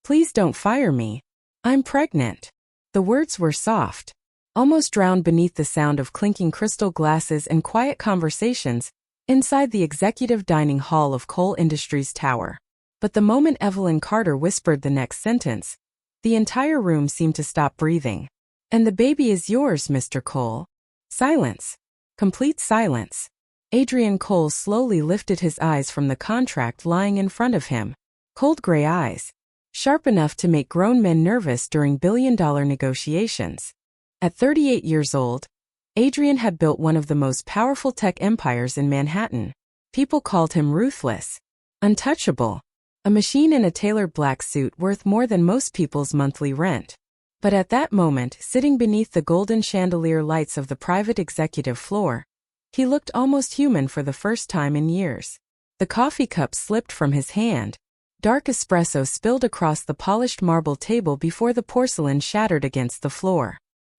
Please don't fire me. I'm pregnant. The words were soft, almost drowned beneath the sound of clinking crystal glasses and quiet conversations inside the executive dining hall of Cole Industries Tower. But the moment Evelyn Carter whispered the next sentence, the entire room seemed to stop breathing. And the baby is yours, Mr. Cole. Silence. Complete silence. Adrian Cole slowly lifted his eyes from the contract lying in front of him. Cold gray eyes, sharp enough to make grown men nervous during billion-dollar negotiations. At 38 years old, Adrian had built one of the most powerful tech empires in Manhattan. People called him ruthless, untouchable, a machine in a tailored black suit worth more than most people's monthly rent. But at that moment, sitting beneath the golden chandelier lights of the private executive floor, he looked almost human for the first time in years. The coffee cup slipped from his hand. Dark espresso spilled across the polished marble table before the porcelain shattered against the floor.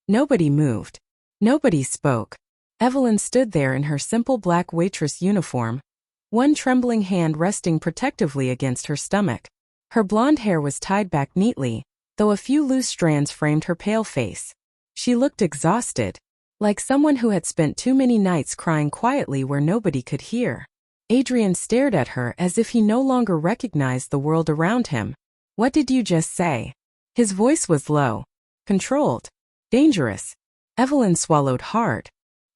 Nobody moved. Nobody spoke. Evelyn stood there in her simple black waitress uniform, one trembling hand resting protectively against her stomach. Her blonde hair was tied back neatly, though a few loose strands framed her pale face. She looked exhausted, like someone who had spent too many nights crying quietly where nobody could hear. Adrian stared at her as if he no longer recognized the world around him. What did you just say? His voice was low, controlled, dangerous. Evelyn swallowed hard.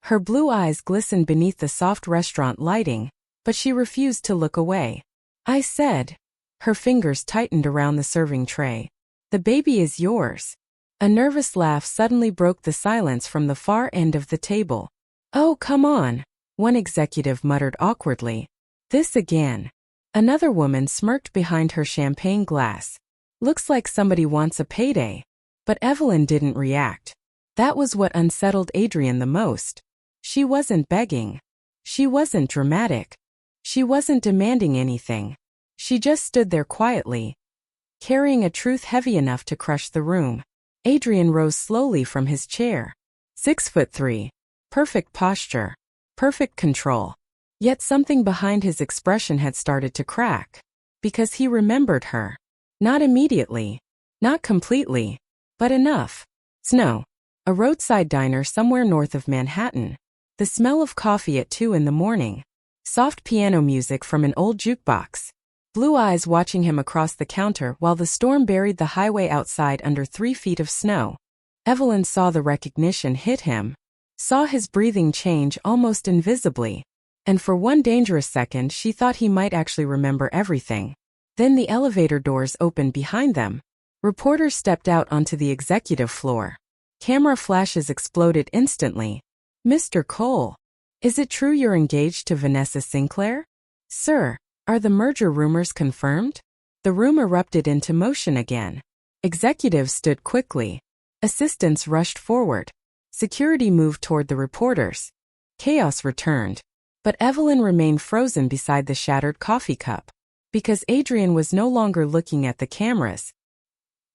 Her blue eyes glistened beneath the soft restaurant lighting, but she refused to look away. I said. Her fingers tightened around the serving tray. The baby is yours. A nervous laugh suddenly broke the silence from the far end of the table. Oh, come on, one executive muttered awkwardly. This again. Another woman smirked behind her champagne glass. Looks like somebody wants a payday. But Evelyn didn't react. That was what unsettled Adrian the most. She wasn't begging. She wasn't dramatic. She wasn't demanding anything. She just stood there quietly, carrying a truth heavy enough to crush the room. Adrian rose slowly from his chair. 6'3". Perfect posture. Perfect control. Yet something behind his expression had started to crack. Because he remembered her. Not immediately. Not completely. But enough. Snow. A roadside diner somewhere north of Manhattan. The smell of coffee at 2 in the morning. Soft piano music from an old jukebox. Blue eyes watching him across the counter while the storm buried the highway outside under 3 feet of snow. Evelyn saw the recognition hit him. Saw his breathing change almost invisibly. And for one dangerous second she thought he might actually remember everything. Then the elevator doors opened behind them. Reporters stepped out onto the executive floor. Camera flashes exploded instantly. Mr. Cole. Is it true you're engaged to Vanessa Sinclair? Sir. Are the merger rumors confirmed? The room erupted into motion again. Executives stood quickly. Assistants rushed forward. Security moved toward the reporters. Chaos returned. But Evelyn remained frozen beside the shattered coffee cup. Because Adrian was no longer looking at the cameras.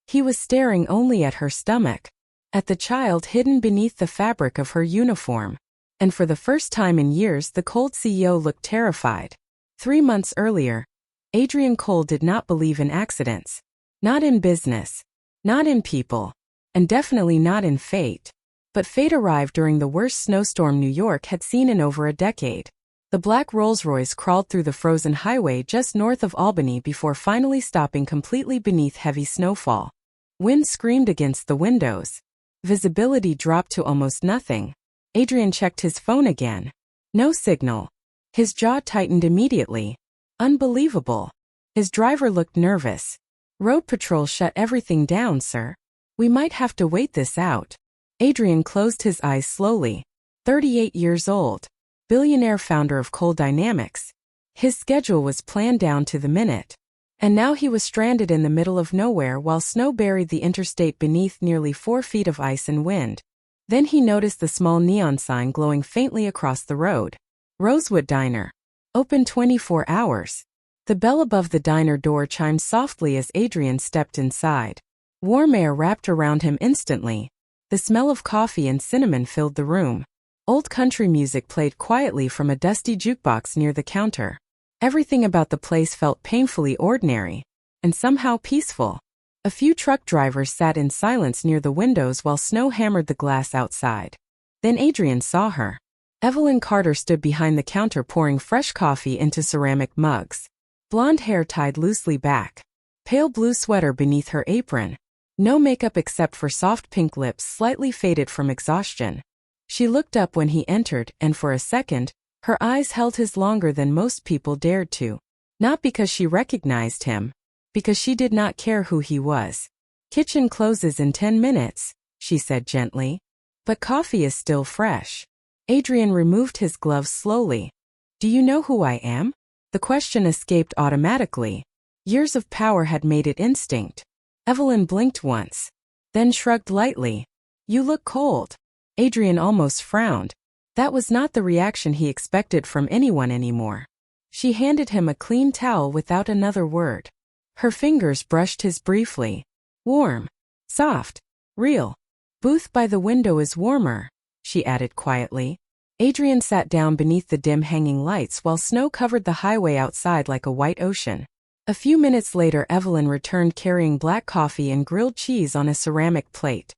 He was staring only at her stomach. At the child hidden beneath the fabric of her uniform. And for the first time in years the cold CEO looked terrified. 3 months earlier, Adrian Cole did not believe in accidents. Not in business. Not in people. And definitely not in fate. But fate arrived during the worst snowstorm New York had seen in over a decade. The black Rolls-Royce crawled through the frozen highway just north of Albany before finally stopping completely beneath heavy snowfall. Wind screamed against the windows. Visibility dropped to almost nothing. Adrian checked his phone again. No signal. His jaw tightened immediately. Unbelievable. His driver looked nervous. Road patrol shut everything down, sir. We might have to wait this out. Adrian closed his eyes slowly. 38 years old. Billionaire founder of Cole Dynamics. His schedule was planned down to the minute. And now he was stranded in the middle of nowhere while snow buried the interstate beneath nearly 4 feet of ice and wind. Then he noticed the small neon sign glowing faintly across the road. Rosewood Diner. Open 24 hours. The bell above the diner door chimed softly as Adrian stepped inside. Warm air wrapped around him instantly. The smell of coffee and cinnamon filled the room. Old country music played quietly from a dusty jukebox near the counter. Everything about the place felt painfully ordinary, and somehow peaceful. A few truck drivers sat in silence near the windows while snow hammered the glass outside. Then Adrian saw her. Evelyn Carter stood behind the counter pouring fresh coffee into ceramic mugs. Blonde hair tied loosely back. Pale blue sweater beneath her apron. No makeup except for soft pink lips slightly faded from exhaustion. She looked up when he entered, and for a second, her eyes held his longer than most people dared to. Not because she recognized him, because she did not care who he was. "Kitchen closes in 10 minutes, she said gently. "But coffee is still fresh." Adrian removed his gloves slowly. "Do you know who I am?" The question escaped automatically. Years of power had made it instinct. Evelyn blinked once, then shrugged lightly. "You look cold." Adrian almost frowned. That was not the reaction he expected from anyone anymore. She handed him a clean towel without another word. Her fingers brushed his briefly. "Warm. Soft. Real. Booth by the window is warmer," she added quietly. Adrian sat down beneath the dim hanging lights while snow covered the highway outside like a white ocean. A few minutes later Evelyn returned carrying black coffee and grilled cheese on a ceramic plate.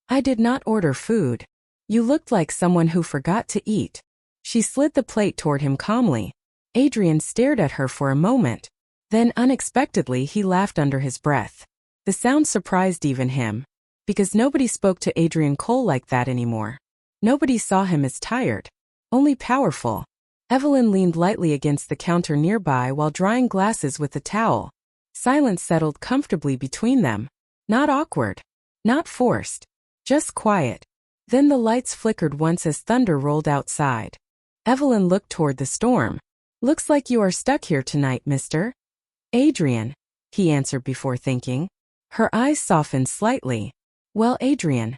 "I did not order food. You looked like someone who forgot to eat." She slid the plate toward him calmly. Adrian stared at her for a moment. Then unexpectedly he laughed under his breath. The sound surprised even him. Because nobody spoke to Adrian Cole like that anymore. Nobody saw him as tired. Only powerful. Evelyn leaned lightly against the counter nearby while drying glasses with a towel. Silence settled comfortably between them. Not awkward. Not forced. Just quiet. Then the lights flickered once as thunder rolled outside. Evelyn looked toward the storm. "Looks like you are stuck here tonight, mister." "Adrian," he answered before thinking. Her eyes softened slightly. "Well, Adrian.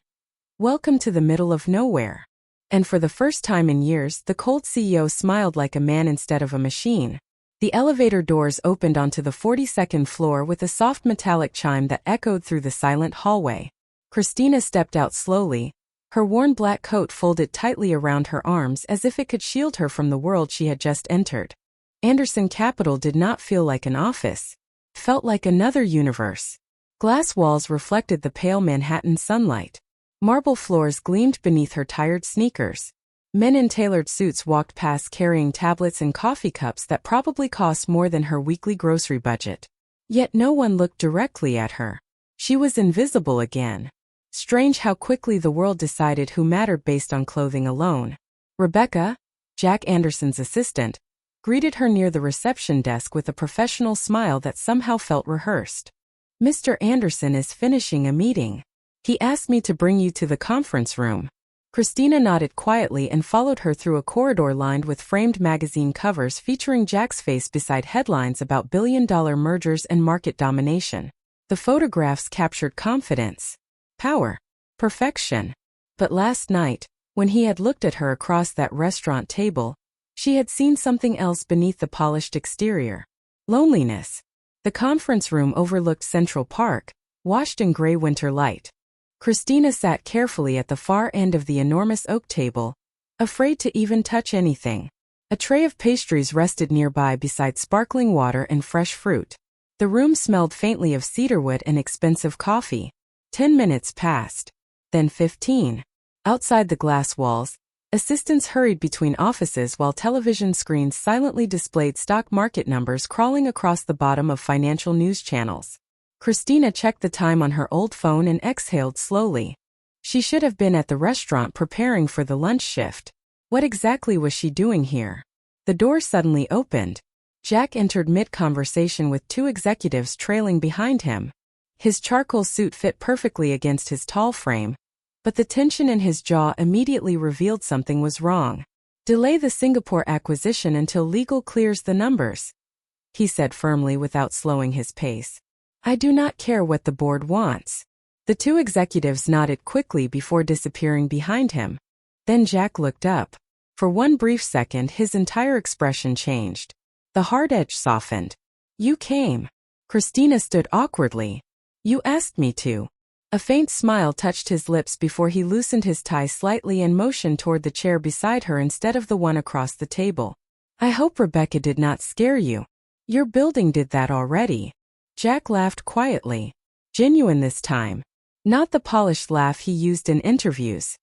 Welcome to the middle of nowhere." And for the first time in years, the cold CEO smiled like a man instead of a machine. The elevator doors opened onto the 42nd floor with a soft metallic chime that echoed through the silent hallway. Christina stepped out slowly, her worn black coat folded tightly around her arms as if it could shield her from the world she had just entered. Anderson Capital did not feel like an office. It felt like another universe. Glass walls reflected the pale Manhattan sunlight. Marble floors gleamed beneath her tired sneakers. Men in tailored suits walked past carrying tablets and coffee cups that probably cost more than her weekly grocery budget. Yet no one looked directly at her. She was invisible again. Strange how quickly the world decided who mattered based on clothing alone. Rebecca, Jack Anderson's assistant, greeted her near the reception desk with a professional smile that somehow felt rehearsed. "Mr. Anderson is finishing a meeting. He asked me to bring you to the conference room." Christina nodded quietly and followed her through a corridor lined with framed magazine covers featuring Jack's face beside headlines about billion-dollar mergers and market domination. The photographs captured confidence, power, perfection. But last night, when he had looked at her across that restaurant table, she had seen something else beneath the polished exterior. Loneliness. The conference room overlooked Central Park, washed in gray winter light. Christina sat carefully at the far end of the enormous oak table, afraid to even touch anything. A tray of pastries rested nearby beside sparkling water and fresh fruit. The room smelled faintly of cedarwood and expensive coffee. 10 minutes passed. Then 15. Outside the glass walls, assistants hurried between offices while television screens silently displayed stock market numbers crawling across the bottom of financial news channels. Christina checked the time on her old phone and exhaled slowly. She should have been at the restaurant preparing for the lunch shift. What exactly was she doing here? The door suddenly opened. Jack entered mid-conversation with two executives trailing behind him. His charcoal suit fit perfectly against his tall frame, but the tension in his jaw immediately revealed something was wrong. "Delay the Singapore acquisition until legal clears the numbers," he said firmly without slowing his pace. "I do not care what the board wants." The two executives nodded quickly before disappearing behind him. Then Jack looked up. For one brief second his entire expression changed. The hard edge softened. "You came." Christina stood awkwardly. "You asked me to." A faint smile touched his lips before he loosened his tie slightly and motioned toward the chair beside her instead of the one across the table. "I hope Rebecca did not scare you. Your building did that already." Jack laughed quietly. Genuine this time. Not the polished laugh he used in interviews.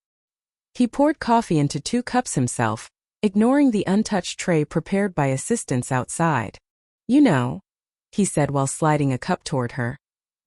He poured coffee into 2 cups himself, ignoring the untouched tray prepared by assistants outside. You know, he said while sliding a cup toward her.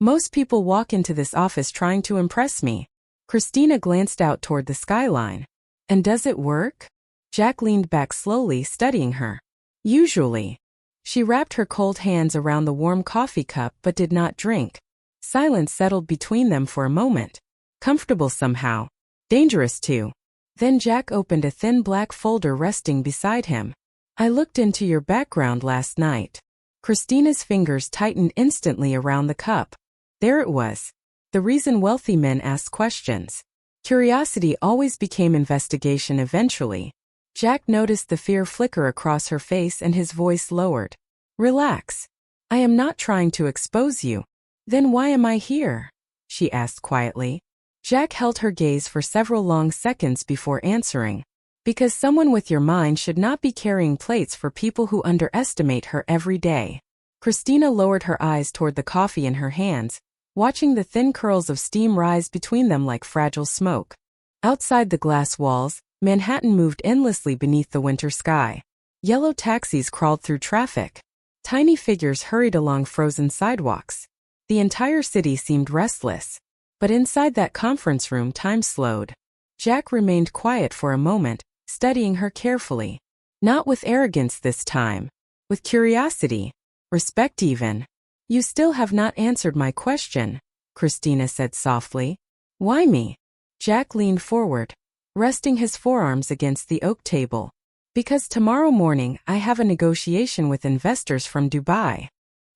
Most people walk into this office trying to impress me. Christina glanced out toward the skyline. And does it work? Jack leaned back slowly, studying her. Usually. She wrapped her cold hands around the warm coffee cup but did not drink. Silence settled between them for a moment. Comfortable somehow. Dangerous too. Then Jack opened a thin black folder resting beside him. I looked into your background last night. Christina's fingers tightened instantly around the cup. There it was. The reason wealthy men ask questions. Curiosity always became investigation eventually. Jack noticed the fear flicker across her face and his voice lowered. Relax. I am not trying to expose you. Then why am I here? She asked quietly. Jack held her gaze for several long seconds before answering. Because someone with your mind should not be carrying plates for people who underestimate her every day. Christina lowered her eyes toward the coffee in her hands, watching the thin curls of steam rise between them like fragile smoke. Outside the glass walls, Manhattan moved endlessly beneath the winter sky. Yellow taxis crawled through traffic. Tiny figures hurried along frozen sidewalks. The entire city seemed restless. But inside that conference room, time slowed. Jack remained quiet for a moment, studying her carefully. Not with arrogance this time. With curiosity. Respect even. You still have not answered my question, Christina said softly. Why me? Jack leaned forward, resting his forearms against the oak table. Because tomorrow morning I have a negotiation with investors from Dubai.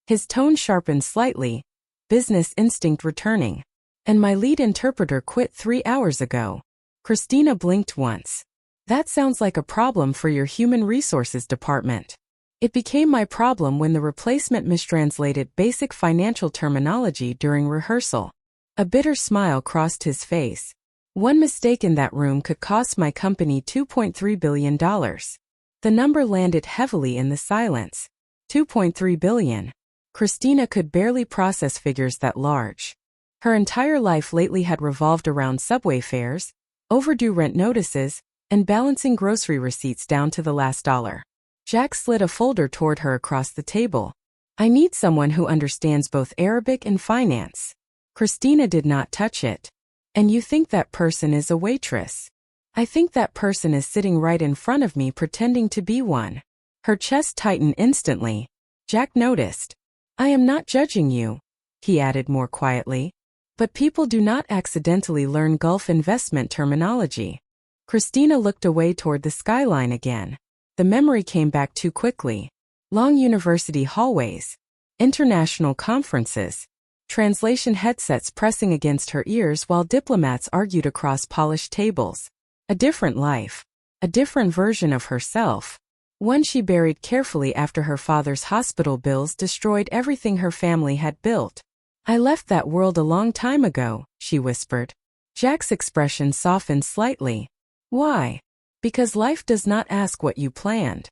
His tone sharpened slightly, business instinct returning. And my lead interpreter quit 3 hours ago. Christina blinked once. That sounds like a problem for your human resources department. It became my problem when the replacement mistranslated basic financial terminology during rehearsal. A bitter smile crossed his face. One mistake in that room could cost my company $2.3 billion. The number landed heavily in the silence. $2.3 billion. Christina could barely process figures that large. Her entire life lately had revolved around subway fares, overdue rent notices, and balancing grocery receipts down to the last dollar. Jack slid a folder toward her across the table. I need someone who understands both Arabic and finance. Christina did not touch it. And you think that person is a waitress? I think that person is sitting right in front of me pretending to be one. Her chest tightened instantly. Jack noticed. I am not judging you, he added more quietly. But people do not accidentally learn Gulf investment terminology. Christina looked away toward the skyline again. The memory came back too quickly. Long university hallways. International conferences. Translation headsets pressing against her ears while diplomats argued across polished tables. A different life. A different version of herself. One she buried carefully after her father's hospital bills destroyed everything her family had built. I left that world a long time ago, she whispered. Jack's expression softened slightly. Why? Because life does not ask what you planned.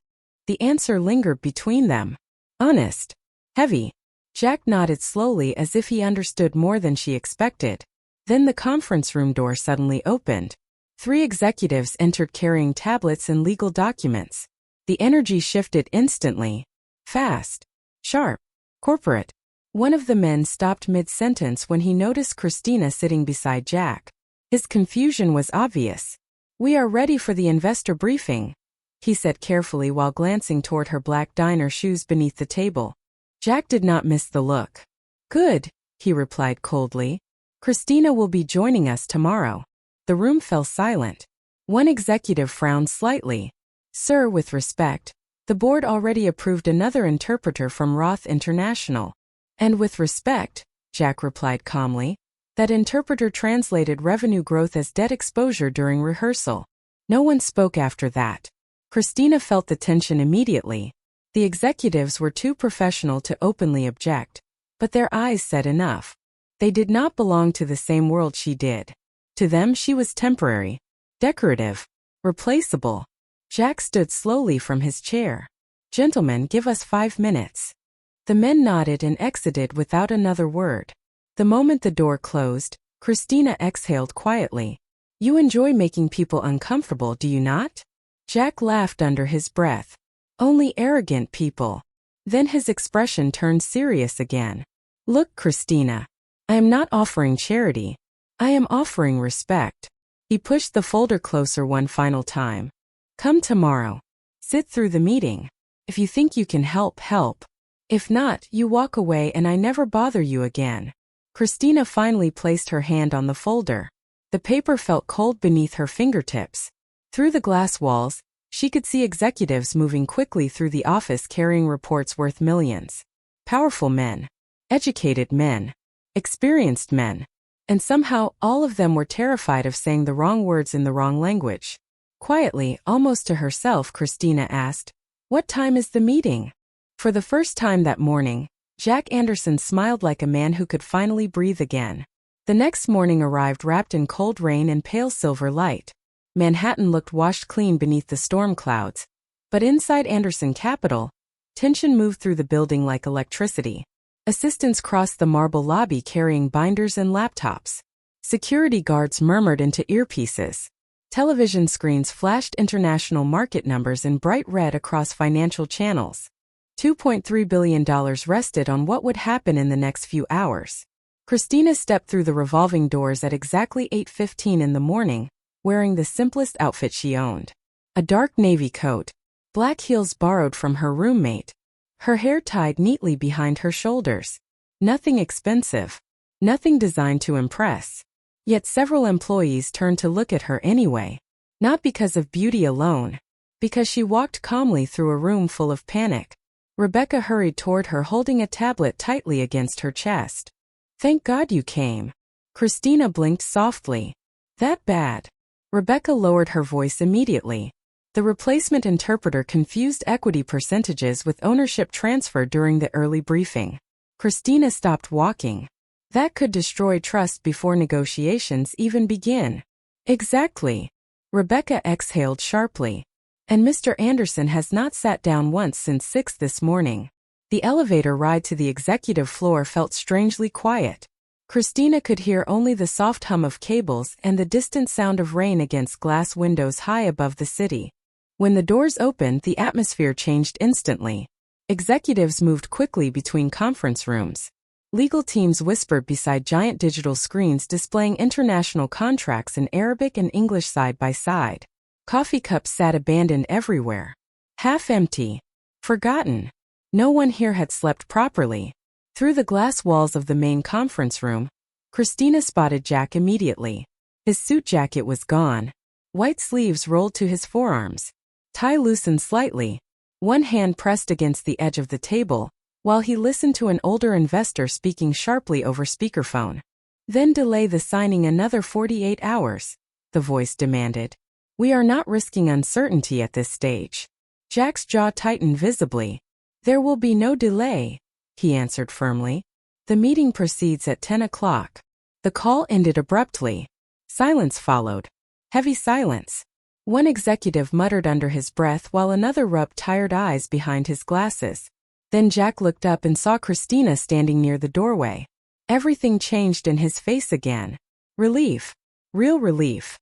The answer lingered between them. Honest. Heavy. Jack nodded slowly as if he understood more than she expected. Then the conference room door suddenly opened. 3 executives entered carrying tablets and legal documents. The energy shifted instantly. Fast. Sharp. Corporate. One of the men stopped mid-sentence when he noticed Christina sitting beside Jack. His confusion was obvious. We are ready for the investor briefing, he said carefully while glancing toward her black diner shoes beneath the table. Jack did not miss the look. Good, he replied coldly. Christina will be joining us tomorrow. The room fell silent. One executive frowned slightly. Sir, with respect, the board already approved another interpreter from Roth International. And with respect, Jack replied calmly, that interpreter translated revenue growth as debt exposure during rehearsal. No one spoke after that. Christina felt the tension immediately. The executives were too professional to openly object, but their eyes said enough. They did not belong to the same world she did. To them she was temporary, decorative, replaceable. Jack stood slowly from his chair. Gentlemen, give us 5 minutes. The men nodded and exited without another word. The moment the door closed, Christina exhaled quietly. You enjoy making people uncomfortable, do you not? Jack laughed under his breath. Only arrogant people. Then his expression turned serious again. Look, Christina. I am not offering charity. I am offering respect. He pushed the folder closer one final time. Come tomorrow. Sit through the meeting. If you think you can help, help. If not, you walk away and I never bother you again. Christina finally placed her hand on the folder. The paper felt cold beneath her fingertips. Through the glass walls, she could see executives moving quickly through the office carrying reports worth millions. Powerful men. Educated men. Experienced men. And somehow, all of them were terrified of saying the wrong words in the wrong language. Quietly, almost to herself, Christina asked, "What time is the meeting?" For the first time that morning, Jack Anderson smiled like a man who could finally breathe again. The next morning arrived wrapped in cold rain and pale silver light. Manhattan looked washed clean beneath the storm clouds. But inside Anderson Capital, tension moved through the building like electricity. Assistants crossed the marble lobby carrying binders and laptops. Security guards murmured into earpieces. Television screens flashed international market numbers in bright red across financial channels. $2.3 billion rested on what would happen in the next few hours. Christina stepped through the revolving doors at exactly 8:15 in the morning, wearing the simplest outfit she owned. A dark navy coat, black heels borrowed from her roommate, her hair tied neatly behind her shoulders. Nothing expensive, nothing designed to impress. Yet several employees turned to look at her anyway. Not because of beauty alone, because she walked calmly through a room full of panic. Rebecca hurried toward her holding a tablet tightly against her chest. Thank God you came. Christina blinked softly. That bad? Rebecca lowered her voice immediately. The replacement interpreter confused equity percentages with ownership transfer during the early briefing. Christina stopped walking. That could destroy trust before negotiations even begin. Exactly. Rebecca exhaled sharply. And Mr. Anderson has not sat down once since 6 this morning. The elevator ride to the executive floor felt strangely quiet. Christina could hear only the soft hum of cables and the distant sound of rain against glass windows high above the city. When the doors opened, the atmosphere changed instantly. Executives moved quickly between conference rooms. Legal teams whispered beside giant digital screens displaying international contracts in Arabic and English side by side. Coffee cups sat abandoned everywhere. Half empty. Forgotten. No one here had slept properly. Through the glass walls of the main conference room, Christina spotted Jack immediately. His suit jacket was gone. White sleeves rolled to his forearms. Tie loosened slightly. One hand pressed against the edge of the table, while he listened to an older investor speaking sharply over speakerphone. Then delay the signing another 48 hours, the voice demanded. We are not risking uncertainty at this stage. Jack's jaw tightened visibly. There will be no delay, he answered firmly. The meeting proceeds at 10 o'clock. The call ended abruptly. Silence followed. Heavy silence. One executive muttered under his breath while another rubbed tired eyes behind his glasses. Then Jack looked up and saw Christina standing near the doorway. Everything changed in his face again. Relief. Real relief.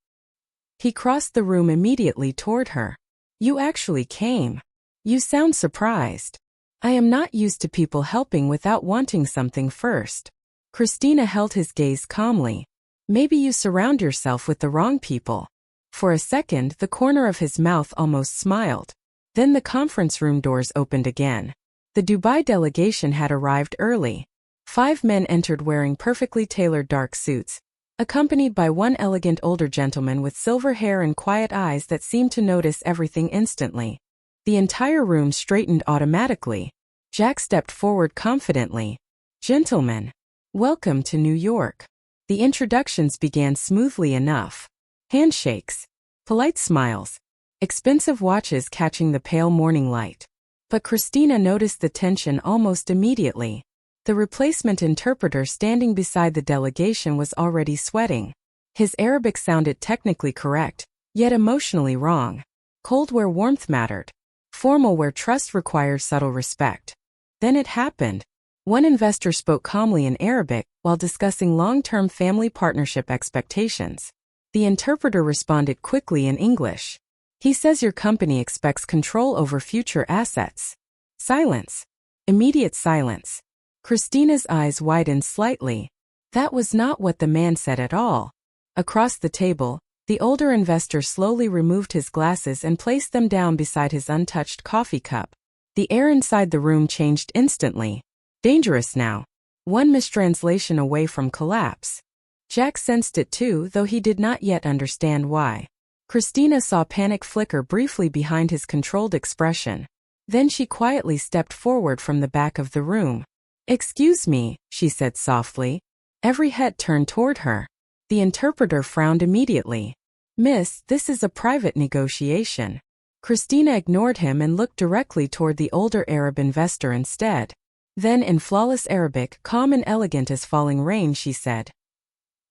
He crossed the room immediately toward her. You actually came. You sound surprised. I am not used to people helping without wanting something first. Christina held his gaze calmly. Maybe you surround yourself with the wrong people. For a second, the corner of his mouth almost smiled. Then the conference room doors opened again. The Dubai delegation had arrived early. 5 men entered wearing perfectly tailored dark suits, accompanied by one elegant older gentleman with silver hair and quiet eyes that seemed to notice everything instantly. The entire room straightened automatically. Jack stepped forward confidently. Gentlemen, welcome to New York. The introductions began smoothly enough. Handshakes, polite smiles, expensive watches catching the pale morning light. But Christina noticed the tension almost immediately. The replacement interpreter standing beside the delegation was already sweating. His Arabic sounded technically correct, yet emotionally wrong. Cold where warmth mattered. Formal where trust required subtle respect. Then it happened. One investor spoke calmly in Arabic while discussing long-term family partnership expectations. The interpreter responded quickly in English. He says your company expects control over future assets. Silence. Immediate silence. Christina's eyes widened slightly. That was not what the man said at all. Across the table, the older investor slowly removed his glasses and placed them down beside his untouched coffee cup. The air inside the room changed instantly. Dangerous now. One mistranslation away from collapse. Jack sensed it too, though he did not yet understand why. Christina saw panic flicker briefly behind his controlled expression. Then she quietly stepped forward from the back of the room. "Excuse me," she said softly. Every head turned toward her. The interpreter frowned immediately. "Miss, this is a private negotiation." Christina ignored him and looked directly toward the older Arab investor instead. Then in flawless Arabic, calm and elegant as falling rain, she said,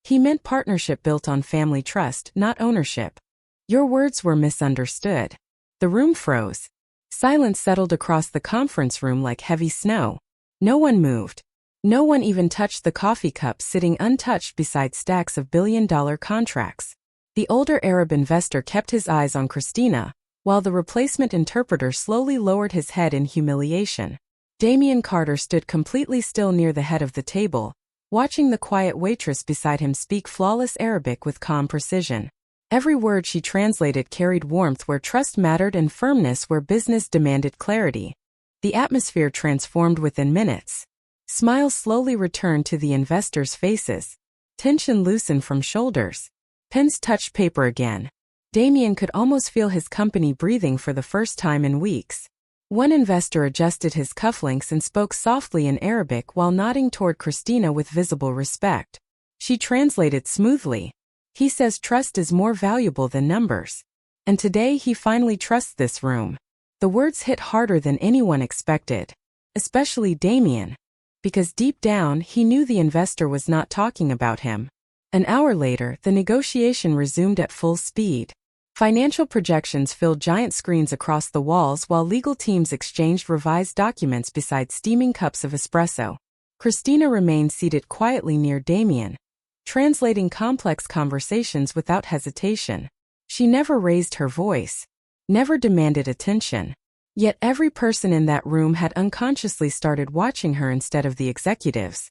"He meant partnership built on family trust, not ownership. Your words were misunderstood." The room froze. Silence settled across the conference room like heavy snow. No one moved. No one even touched the coffee cup sitting untouched beside stacks of billion-dollar contracts. The older Arab investor kept his eyes on Christina, while the replacement interpreter slowly lowered his head in humiliation. Damien Carter stood completely still near the head of the table, watching the quiet waitress beside him speak flawless Arabic with calm precision. Every word she translated carried warmth where trust mattered and firmness where business demanded clarity. The atmosphere transformed within minutes. Smiles slowly returned to the investors' faces. Tension loosened from shoulders. Pens touched paper again. Damien could almost feel his company breathing for the first time in weeks. One investor adjusted his cufflinks and spoke softly in Arabic while nodding toward Christina with visible respect. She translated smoothly. "He says trust is more valuable than numbers. And today he finally trusts this room." The words hit harder than anyone expected. Especially Damien. Because deep down he knew the investor was not talking about him. An hour later, the negotiation resumed at full speed. Financial projections filled giant screens across the walls while legal teams exchanged revised documents beside steaming cups of espresso. Christina remained seated quietly near Damien, translating complex conversations without hesitation. She never raised her voice, never demanded attention. Yet every person in that room had unconsciously started watching her instead of the executives.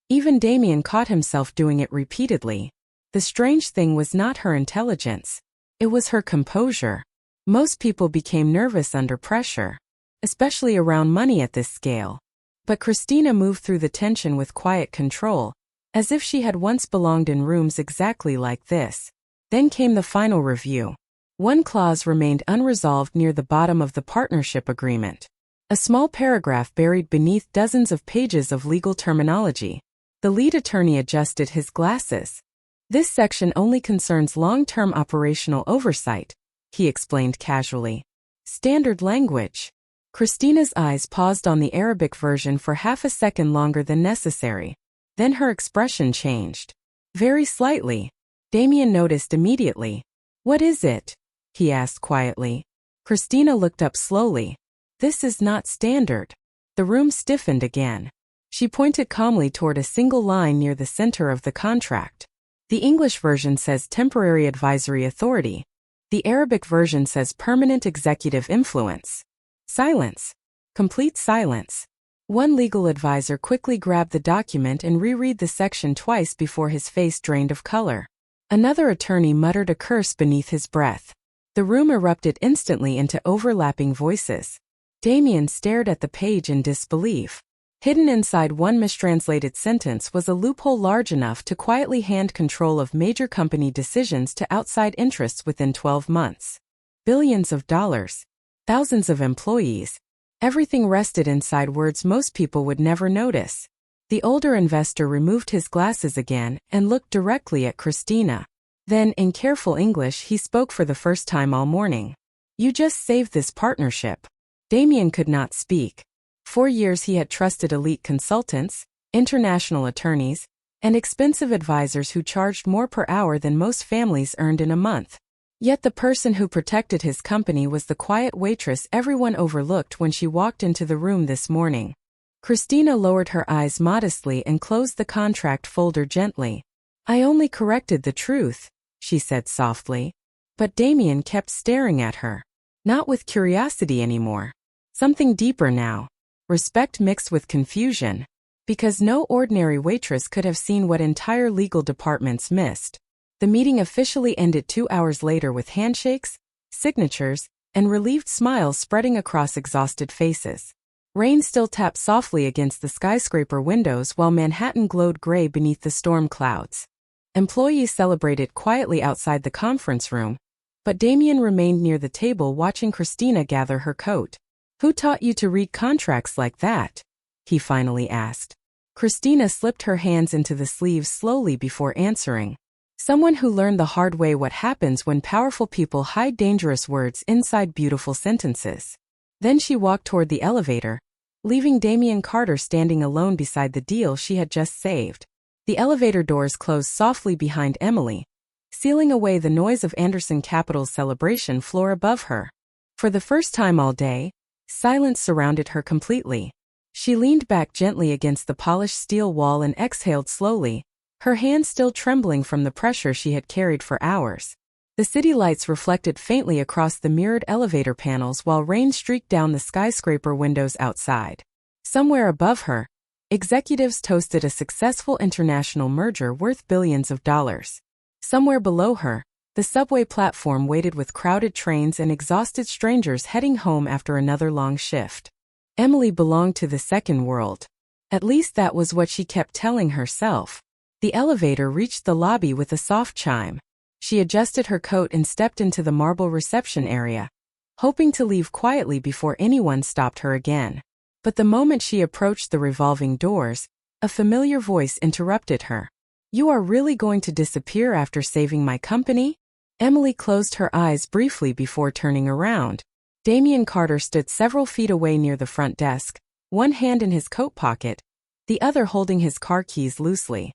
Even Damien caught himself doing it repeatedly. The strange thing was not her intelligence. It was her composure. Most people became nervous under pressure, especially around money at this scale. But Christina moved through the tension with quiet control, as if she had once belonged in rooms exactly like this. Then came the final review. One clause remained unresolved near the bottom of the partnership agreement. A small paragraph buried beneath dozens of pages of legal terminology. The lead attorney adjusted his glasses. "This section only concerns long-term operational oversight," he explained casually. "Standard language." Christina's eyes paused on the Arabic version for half a second longer than necessary. Then her expression changed. Very slightly. Damien noticed immediately. "What is it?" he asked quietly. Christina looked up slowly. "This is not standard." The room stiffened again. She pointed calmly toward a single line near the center of the contract. The English version says temporary advisory authority. The Arabic version says permanent executive influence. Silence. Complete silence. One legal advisor quickly grabbed the document and reread the section twice before his face drained of color. Another attorney muttered a curse beneath his breath. The room erupted instantly into overlapping voices. Damien stared at the page in disbelief. Hidden inside one mistranslated sentence was a loophole large enough to quietly hand control of major company decisions to outside interests within 12 months. Billions of dollars. Thousands of employees. Everything rested inside words most people would never notice. The older investor removed his glasses again and looked directly at Christina. Then, in careful English, he spoke for the first time all morning. "You just saved this partnership." Damien could not speak. For years he had trusted elite consultants, international attorneys, and expensive advisors who charged more per hour than most families earned in a month. Yet the person who protected his company was the quiet waitress everyone overlooked when she walked into the room this morning. Christina lowered her eyes modestly and closed the contract folder gently. I only corrected the truth, she said softly. But Damien kept staring at her. Not with curiosity anymore. Something deeper now. Respect mixed with confusion. Because no ordinary waitress could have seen what entire legal departments missed. The meeting officially ended 2 hours later with handshakes, signatures, and relieved smiles spreading across exhausted faces. Rain still tapped softly against the skyscraper windows while Manhattan glowed gray beneath the storm clouds. Employees celebrated quietly outside the conference room, but Damien remained near the table watching Christina gather her coat. Who taught you to read contracts like that? He finally asked. Christina slipped her hands into the sleeves slowly before answering. Someone who learned the hard way what happens when powerful people hide dangerous words inside beautiful sentences. Then she walked toward the elevator, leaving Damien Carter standing alone beside the deal she had just saved. The elevator doors closed softly behind Emily, sealing away the noise of Anderson Capital's celebration floor above her. For the first time all day, silence surrounded her completely. She leaned back gently against the polished steel wall and exhaled slowly, her hands still trembling from the pressure she had carried for hours. The city lights reflected faintly across the mirrored elevator panels while rain streaked down the skyscraper windows outside. Somewhere above her, executives toasted a successful international merger worth billions of dollars. Somewhere below her, the subway platform waited with crowded trains and exhausted strangers heading home after another long shift. Emily belonged to the second world. At least that was what she kept telling herself. The elevator reached the lobby with a soft chime. She adjusted her coat and stepped into the marble reception area, hoping to leave quietly before anyone stopped her again. But the moment she approached the revolving doors, a familiar voice interrupted her. You are really going to disappear after saving my company? Emily closed her eyes briefly before turning around. Damien Carter stood several feet away near the front desk, one hand in his coat pocket, the other holding his car keys loosely.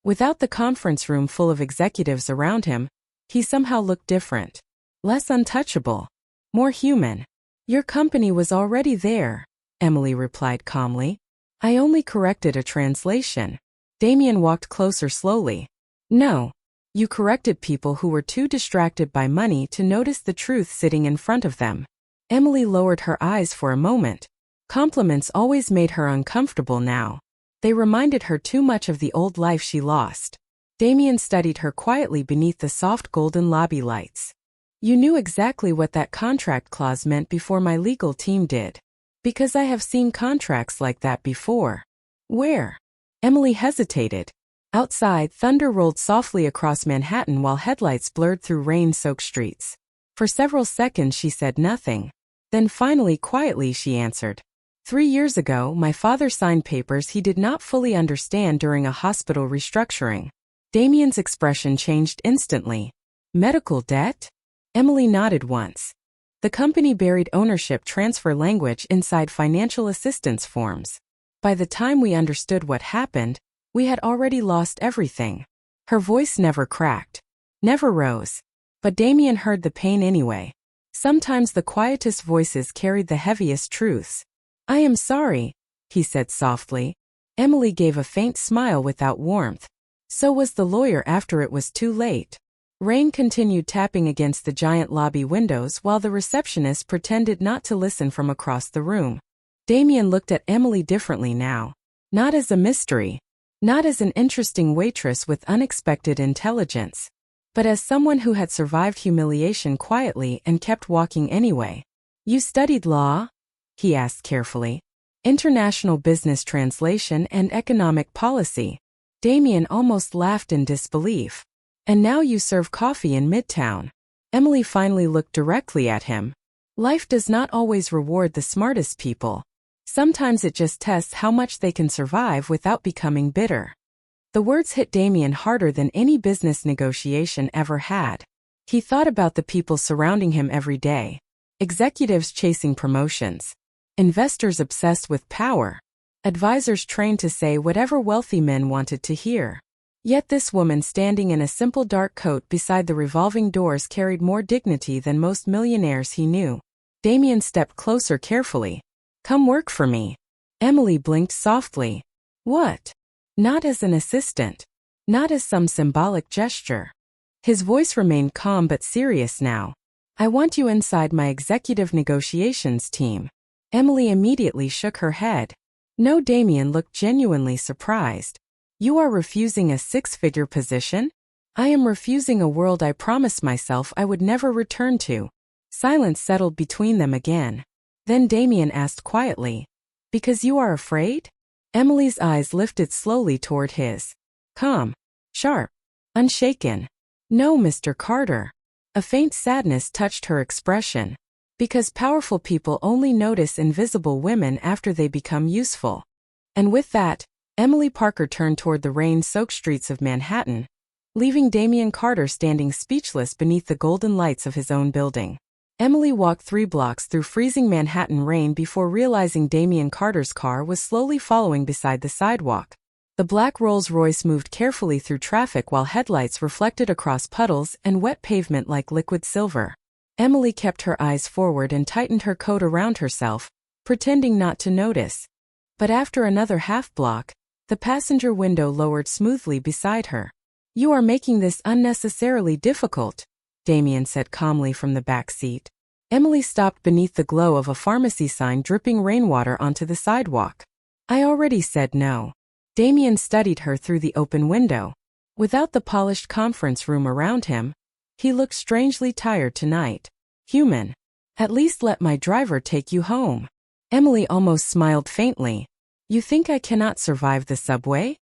Without the conference room full of executives around him, he somehow looked different. Less untouchable. More human. Your company was already there, Emily replied calmly. I only corrected a translation. Damien walked closer slowly. No. You corrected people who were too distracted by money to notice the truth sitting in front of them. Emily lowered her eyes for a moment. Compliments always made her uncomfortable now. They reminded her too much of the old life she lost. Damien studied her quietly beneath the soft golden lobby lights. You knew exactly what that contract clause meant before my legal team did. Because I have seen contracts like that before. Where? Emily hesitated. Outside, thunder rolled softly across Manhattan while headlights blurred through rain-soaked streets. For several seconds she said nothing. Then finally quietly she answered. 3 years ago, my father signed papers he did not fully understand during a hospital restructuring. Damien's expression changed instantly. Medical debt? Emily nodded once. The company buried ownership transfer language inside financial assistance forms. By the time we understood what happened, we had already lost everything. Her voice never cracked, never rose. But Damien heard the pain anyway. Sometimes the quietest voices carried the heaviest truths. I am sorry, he said softly. Emily gave a faint smile without warmth. So was the lawyer after it was too late. Rain continued tapping against the giant lobby windows while the receptionist pretended not to listen from across the room. Damien looked at Emily differently now. Not as a mystery. Not as an interesting waitress with unexpected intelligence. But as someone who had survived humiliation quietly and kept walking anyway. You studied law? He asked carefully. International business translation and economic policy. Damien almost laughed in disbelief. And now you serve coffee in Midtown. Emily finally looked directly at him. Life does not always reward the smartest people. Sometimes it just tests how much they can survive without becoming bitter. The words hit Damien harder than any business negotiation ever had. He thought about the people surrounding him every day. Executives chasing promotions. Investors obsessed with power. Advisors trained to say whatever wealthy men wanted to hear. Yet this woman standing in a simple dark coat beside the revolving doors carried more dignity than most millionaires he knew. Damien stepped closer carefully. Come work for me. Emily blinked softly. What? Not as an assistant. Not as some symbolic gesture. His voice remained calm but serious now. I want you inside my executive negotiations team. Emily immediately shook her head. No, Damien looked genuinely surprised. You are refusing a six-figure position? I am refusing a world I promised myself I would never return to. Silence settled between them again. Then Damien asked quietly, because you are afraid? Emily's eyes lifted slowly toward his. Calm, sharp, unshaken. No, Mr. Carter. A faint sadness touched her expression. Because powerful people only notice invisible women after they become useful. And with that, Emily Parker turned toward the rain-soaked streets of Manhattan, leaving Damien Carter standing speechless beneath the golden lights of his own building. Emily walked 3 blocks through freezing Manhattan rain before realizing Damien Carter's car was slowly following beside the sidewalk. The black Rolls-Royce moved carefully through traffic while headlights reflected across puddles and wet pavement like liquid silver. Emily kept her eyes forward and tightened her coat around herself, pretending not to notice. But after another half-block, the passenger window lowered smoothly beside her. You are making this unnecessarily difficult, Damien said calmly from the back seat. Emily stopped beneath the glow of a pharmacy sign dripping rainwater onto the sidewalk. I already said no. Damien studied her through the open window. Without the polished conference room around him, he looked strangely tired tonight. Human. At least let my driver take you home. Emily almost smiled faintly. You think I cannot survive the subway?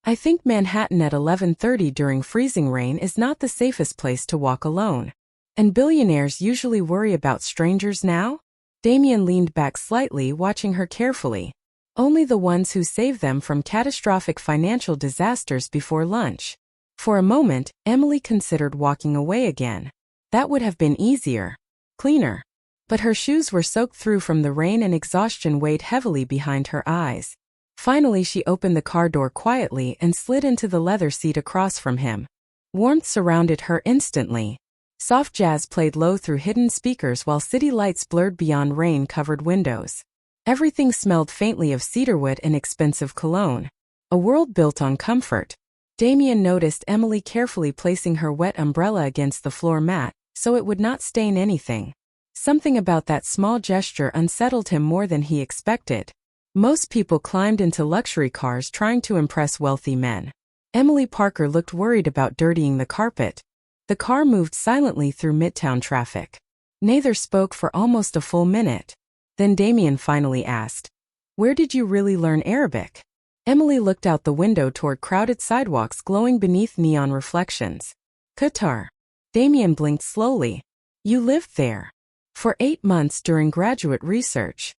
I think Manhattan at 11:30 during freezing rain is not the safest place to walk alone. And billionaires usually worry about strangers now? Damien leaned back slightly, watching her carefully. Only the ones who save them from catastrophic financial disasters before lunch. For a moment, Emily considered walking away again. That would have been easier. Cleaner. But her shoes were soaked through from the rain and exhaustion weighed heavily behind her eyes. Finally, she opened the car door quietly and slid into the leather seat across from him. Warmth surrounded her instantly. Soft jazz played low through hidden speakers while city lights blurred beyond rain-covered windows. Everything smelled faintly of cedarwood and expensive cologne. A world built on comfort. Damien noticed Emily carefully placing her wet umbrella against the floor mat, so it would not stain anything. Something about that small gesture unsettled him more than he expected. Most people climbed into luxury cars trying to impress wealthy men. Emily Parker looked worried about dirtying the carpet. The car moved silently through midtown traffic. Neither spoke for almost a full minute. Then Damien finally asked, "Where did you really learn Arabic?" Emily looked out the window toward crowded sidewalks glowing beneath neon reflections. Qatar. Damien blinked slowly. You lived there. For 8 months during graduate research.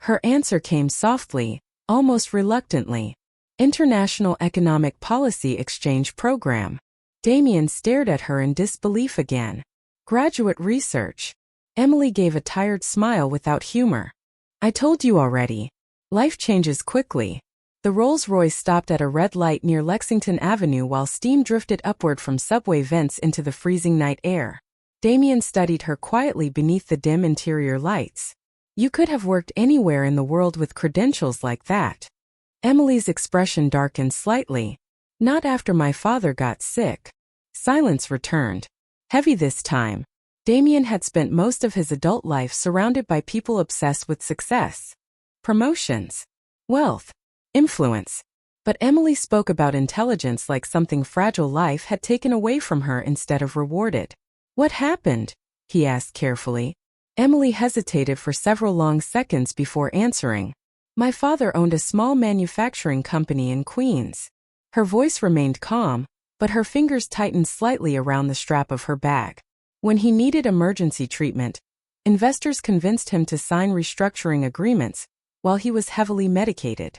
Her answer came softly, almost reluctantly. International Economic Policy Exchange Program. Damien stared at her in disbelief again. Graduate research. Emily gave a tired smile without humor. I told you already. Life changes quickly. The Rolls-Royce stopped at a red light near Lexington Avenue while steam drifted upward from subway vents into the freezing night air. Damien studied her quietly beneath the dim interior lights. You could have worked anywhere in the world with credentials like that. Emily's expression darkened slightly. Not after my father got sick. Silence returned. Heavy this time. Damien had spent most of his adult life surrounded by people obsessed with success. Promotions. Wealth. Influence. But Emily spoke about intelligence like something fragile life had taken away from her instead of rewarded. What happened? He asked carefully. Emily hesitated for several long seconds before answering. My father owned a small manufacturing company in Queens. Her voice remained calm, but her fingers tightened slightly around the strap of her bag. When he needed emergency treatment, investors convinced him to sign restructuring agreements while he was heavily medicated.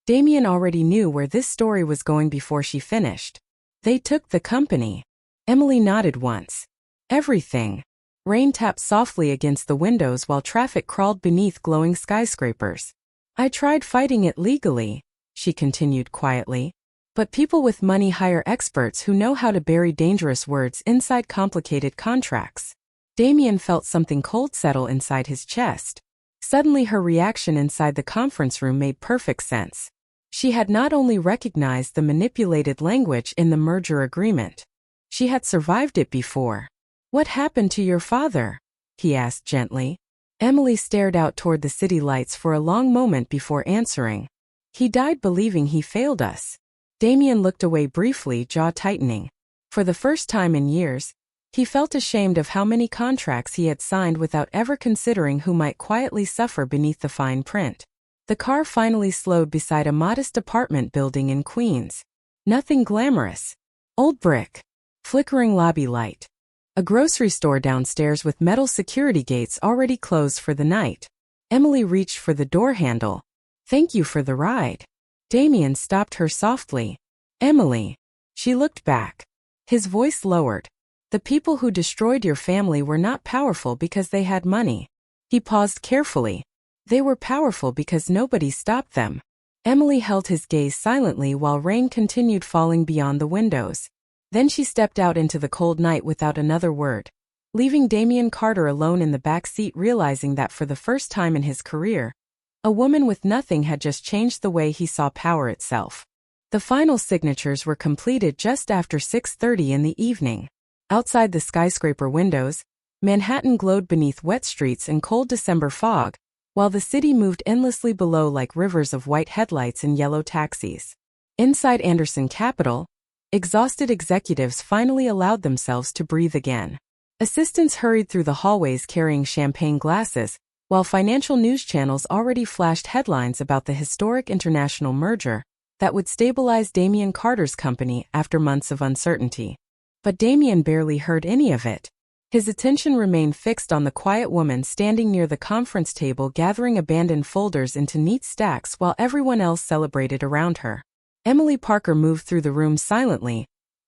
Damien already knew where this story was going before she finished. They took the company. Emily nodded once. Everything. Rain tapped softly against the windows while traffic crawled beneath glowing skyscrapers. I tried fighting it legally, she continued quietly. But people with money hire experts who know how to bury dangerous words inside complicated contracts. Damien felt something cold settle inside his chest. Suddenly her reaction inside the conference room made perfect sense. She had not only recognized the manipulated language in the merger agreement, she had survived it before. "What happened to your father?" he asked gently. Emily stared out toward the city lights for a long moment before answering. "He died believing he failed us." Damien looked away briefly, jaw tightening. For the first time in years, he felt ashamed of how many contracts he had signed without ever considering who might quietly suffer beneath the fine print. The car finally slowed beside a modest apartment building in Queens. Nothing glamorous. Old brick. Flickering lobby light. A grocery store downstairs with metal security gates already closed for the night. Emily reached for the door handle. "Thank you for the ride." Damien stopped her softly. "Emily." She looked back. His voice lowered. "The people who destroyed your family were not powerful because they had money." He paused carefully. "They were powerful because nobody stopped them." Emily held his gaze silently while rain continued falling beyond the windows. Then she stepped out into the cold night without another word, leaving Damien Carter alone in the back seat, realizing that for the first time in his career, a woman with nothing had just changed the way he saw power itself. The final signatures were completed just after 6:30 in the evening. Outside the skyscraper windows, Manhattan glowed beneath wet streets and cold December fog, while the city moved endlessly below like rivers of white headlights and yellow taxis. Inside Anderson Capital, exhausted executives finally allowed themselves to breathe again. Assistants hurried through the hallways carrying champagne glasses, while financial news channels already flashed headlines about the historic international merger that would stabilize Damien Carter's company after months of uncertainty. But Damien barely heard any of it. His attention remained fixed on the quiet woman standing near the conference table, gathering abandoned folders into neat stacks while everyone else celebrated around her. Emily Parker moved through the room silently,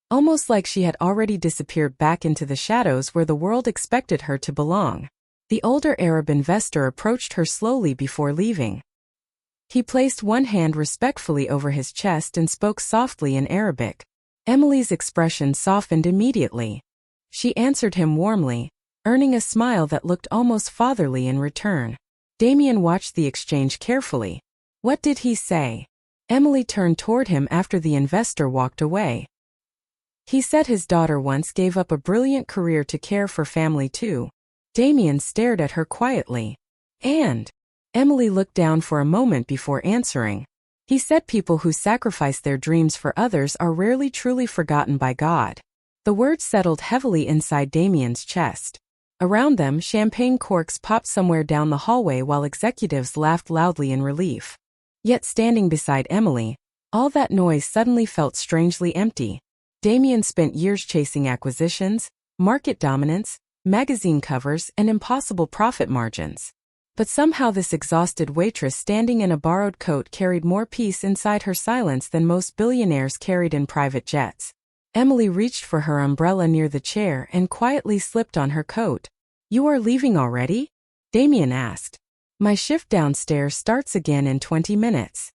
almost like she had already disappeared back into the shadows where the world expected her to belong. The older Arab investor approached her slowly before leaving. He placed one hand respectfully over his chest and spoke softly in Arabic. Emily's expression softened immediately. She answered him warmly, earning a smile that looked almost fatherly in return. Damien watched the exchange carefully. What did he say? Emily turned toward him after the investor walked away. He said his daughter once gave up a brilliant career to care for family too. Damien stared at her quietly. And? Emily looked down for a moment before answering. He said people who sacrifice their dreams for others are rarely truly forgotten by God. The words settled heavily inside Damien's chest. Around them, champagne corks popped somewhere down the hallway while executives laughed loudly in relief. Yet standing beside Emily, all that noise suddenly felt strangely empty. Damien spent years chasing acquisitions, market dominance, magazine covers, and impossible profit margins. But somehow this exhausted waitress standing in a borrowed coat carried more peace inside her silence than most billionaires carried in private jets. Emily reached for her umbrella near the chair and quietly slipped on her coat. "You are leaving already?" Damien asked. "My shift downstairs starts again in 20 minutes.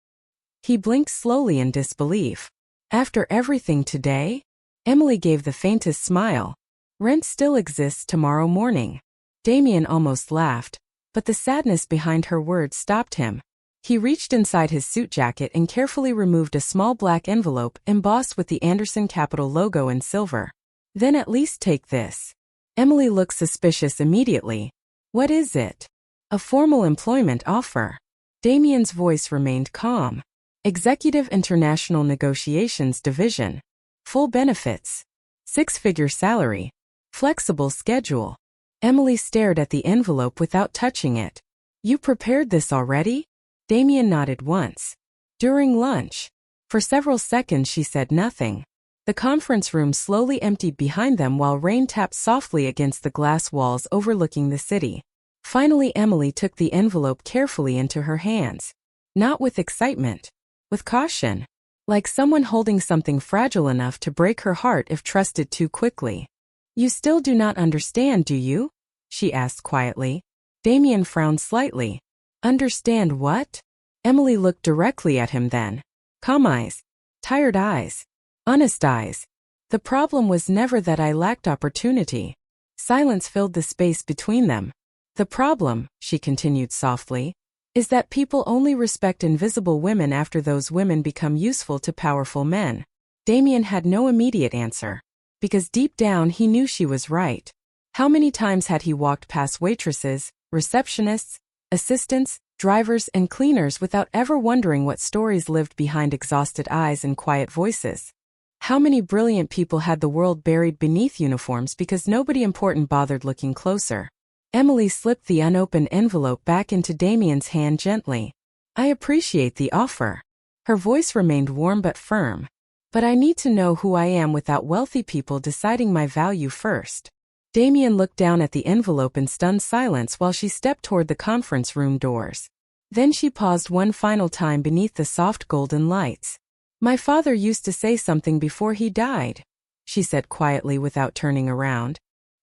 He blinked slowly in disbelief. "After everything today?" Emily gave the faintest smile. "Rent still exists tomorrow morning." Damien almost laughed, but the sadness behind her words stopped him. He reached inside his suit jacket and carefully removed a small black envelope embossed with the Anderson Capital logo in silver. "Then at least take this." Emily looked suspicious immediately. "What is it?" "A formal employment offer." Damien's voice remained calm. "Executive International Negotiations Division. Full benefits. 6-figure salary. Flexible schedule." Emily stared at the envelope without touching it. "You prepared this already?" Damien nodded once. "During lunch." For several seconds she said nothing. The conference room slowly emptied behind them while rain tapped softly against the glass walls overlooking the city. Finally Emily took the envelope carefully into her hands. Not with excitement. With caution. Like someone holding something fragile enough to break her heart if trusted too quickly. "You still do not understand, do you?" she asked quietly. Damien frowned slightly. "Understand what?" Emily looked directly at him then. Calm eyes. Tired eyes. Honest eyes. "The problem was never that I lacked opportunity." Silence filled the space between them. The problem, she continued softly, is that people only respect invisible women after those women become useful to powerful men. Damien had no immediate answer, because deep down he knew she was right. How many times had he walked past waitresses, receptionists, assistants, drivers, and cleaners without ever wondering what stories lived behind exhausted eyes and quiet voices? How many brilliant people had the world buried beneath uniforms because nobody important bothered looking closer? Emily slipped the unopened envelope back into Damien's hand gently. I appreciate the offer. Her voice remained warm but firm. But I need to know who I am without wealthy people deciding my value first. Damien looked down at the envelope in stunned silence while she stepped toward the conference room doors. Then she paused one final time beneath the soft golden lights. My father used to say something before he died, she said quietly without turning around.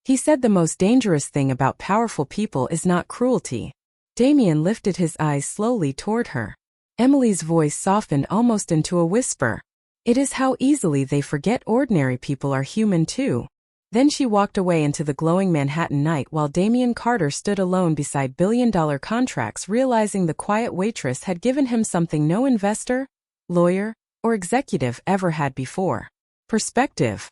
He said the most dangerous thing about powerful people is not cruelty. Damien lifted his eyes slowly toward her. Emily's voice softened almost into a whisper. It is how easily they forget ordinary people are human too. Then she walked away into the glowing Manhattan night while Damien Carter stood alone beside billion-dollar contracts, realizing the quiet waitress had given him something no investor, lawyer, or executive ever had before. Perspective.